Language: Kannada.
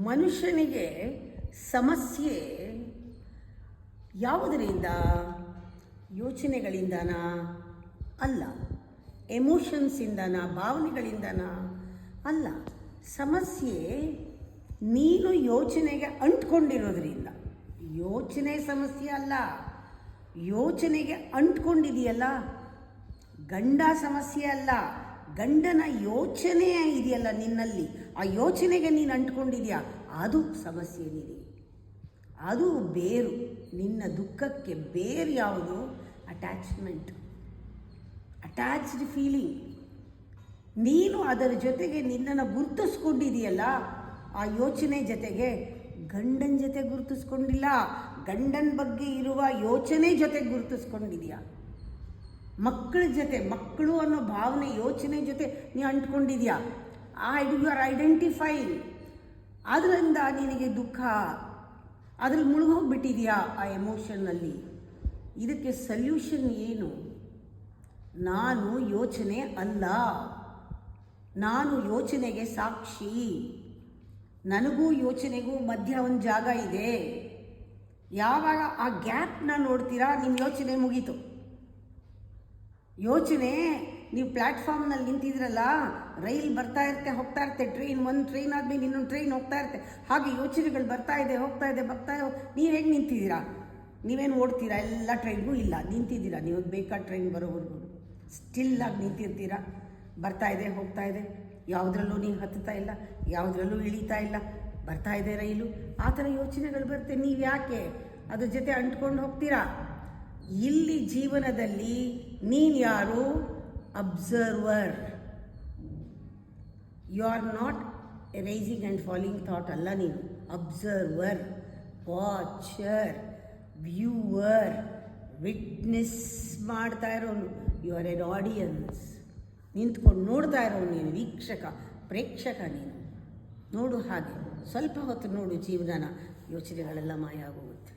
ಮನುಷ್ಯನಿಗೆ ಸಮಸ್ಯೆ ಯಾವುದರಿಂದ? ಯೋಚನೆಗಳಿಂದನಾ? ಅಲ್ಲ. ಎಮೋಷನ್ಸಿಂದನಾ? ಭಾವನೆಗಳಿಂದನಾ? ಅಲ್ಲ. ಸಮಸ್ಯೆ ನೀನು ಯೋಚನೆಗೆ ಅಂಟ್ಕೊಂಡಿರೋದ್ರಿಂದ. ಯೋಚನೆ ಸಮಸ್ಯೆ ಅಲ್ಲ, ಯೋಚನೆಗೆ ಅಂಟ್ಕೊಂಡಿದೆಯಲ್ಲ. ಗಂಡ ಸಮಸ್ಯೆ ಅಲ್ಲ, ಗಂಡನ ಯೋಚನೆ ಇದೆಯಲ್ಲ ನಿನ್ನಲ್ಲಿ, ಆ ಯೋಚನೆಗೆ ನೀನು ಅಂಟ್ಕೊಂಡಿದೆಯಾ, ಅದು ಸಮಸ್ಯೆ ಏನಿದೆ. ಅದು ಬೇರು. ನಿನ್ನ ದುಃಖಕ್ಕೆ ಬೇರು ಯಾವುದು? Attachment, attached feeling. ನೀನು ಅದರ ಜೊತೆಗೆ ನಿನ್ನನ್ನು ಗುರುತಿಸ್ಕೊಂಡಿದೆಯಲ್ಲ, ಆ ಯೋಚನೆ ಜೊತೆಗೆ. ಗಂಡನ ಜೊತೆ ಗುರುತಿಸ್ಕೊಂಡಿಲ್ಲ, ಗಂಡನ ಬಗ್ಗೆ ಇರುವ ಯೋಚನೆ ಜೊತೆ ಗುರುತಿಸ್ಕೊಂಡಿದೆಯಾ. ಮಕ್ಕಳ ಜೊತೆ, ಮಕ್ಕಳು ಅನ್ನೋ ಭಾವನೆ ಯೋಚನೆ ಜೊತೆ ನೀವು ಅಂಟ್ಕೊಂಡಿದ್ಯಾ. You are identifying. ಅದರಿಂದ ನಿನಗೆ ದುಃಖ, ಅದ್ರಲ್ಲಿ ಮುಳುಗೋಗ್ಬಿಟ್ಟಿದೆಯಾ ಆ ಎಮೋಷನ್ನಲ್ಲಿ. ಇದಕ್ಕೆ ಸಲ್ಯೂಷನ್ ಏನು? ನಾನು ಯೋಚನೆ ಅಲ್ಲ, ನಾನು ಯೋಚನೆಗೆ ಸಾಕ್ಷಿ. ನನಗೂ ಯೋಚನೆಗೂ ಮಧ್ಯ ಒಂದು ಜಾಗ ಇದೆ. ಯಾವಾಗ ಆ ಗ್ಯಾಪ್ನ ನೋಡ್ತೀರಾ, ನಿಮ್ಮ ಯೋಚನೆ ಮುಗೀತು. ಯೋಚನೆ, ನೀವು ಪ್ಲ್ಯಾಟ್ಫಾರ್ಮ್ನಲ್ಲಿ ನಿಂತಿದ್ರಲ್ಲ, ರೈಲ್ ಬರ್ತಾ ಇರುತ್ತೆ ಹೋಗ್ತಾ ಇರುತ್ತೆ, ಒಂದು ಟ್ರೈನ್ ಆದಮೇಲೆ ಇನ್ನೊಂದು ಟ್ರೈನ್ ಹೋಗ್ತಾ ಇರುತ್ತೆ, ಹಾಗೆ ಯೋಚನೆಗಳು ಬರ್ತಾ ಇದೆ ಹೋಗ್ತಾ ಇದೆ ನೀವು ಹೇಗೆ ನಿಂತಿದ್ದೀರಾ? ನೀವೇನು ಓಡ್ತೀರಾ? ಎಲ್ಲ ಟ್ರೈನ್ಗೂ ಇಲ್ಲ, ನಿಂತಿದ್ದೀರಾ. ನೀವು ಬೇಕಾದ ಟ್ರೈನ್ ಬರೋವರೆಗೂ ಸ್ಟಿಲ್ಲಾಗಿ ನಿಂತಿರ್ತೀರಾ. ಬರ್ತಾ ಇದೆ ಹೋಗ್ತಾ ಇದೆ, ಯಾವುದ್ರಲ್ಲೂ ನೀವು ಹತ್ತುತ್ತಾ ಇಲ್ಲ, ಯಾವುದ್ರಲ್ಲೂ ಇಳಿತಾ ಇಲ್ಲ, ಬರ್ತಾ ಇದೆ ರೈಲು. ಆ ಥರ ಯೋಚನೆಗಳು ಬರುತ್ತೆ. ನೀವು ಯಾಕೆ ಅದ್ರ ಜೊತೆ ಅಂಟ್ಕೊಂಡು ಹೋಗ್ತೀರಾ? ಇಲ್ಲಿ ಜೀವನದಲ್ಲಿ ನೀನು ಯಾರು? Observer. You are not rising and falling thought ಅಲ್ಲ, ನೀನು ಅಬ್ಸರ್ವರ್, ವಾಚರ್, ವ್ಯೂವರ್, ವಿಟ್ನೆಸ್ ಮಾಡ್ತಾ ಇರೋನು. You are an audience. ನಿಂತ್ಕೊಂಡು ನೋಡ್ತಾ ಇರೋನು ನೀನು, ವೀಕ್ಷಕ, ಪ್ರೇಕ್ಷಕ ನೀನು. ನೋಡು, ಹಾಗೆ ಸ್ವಲ್ಪ ಹೊತ್ತು ನೋಡು ಜೀವನನ, ಯೋಚನೆಗಳೆಲ್ಲ ಮಾಯ ಆಗೋಗುತ್ತೆ.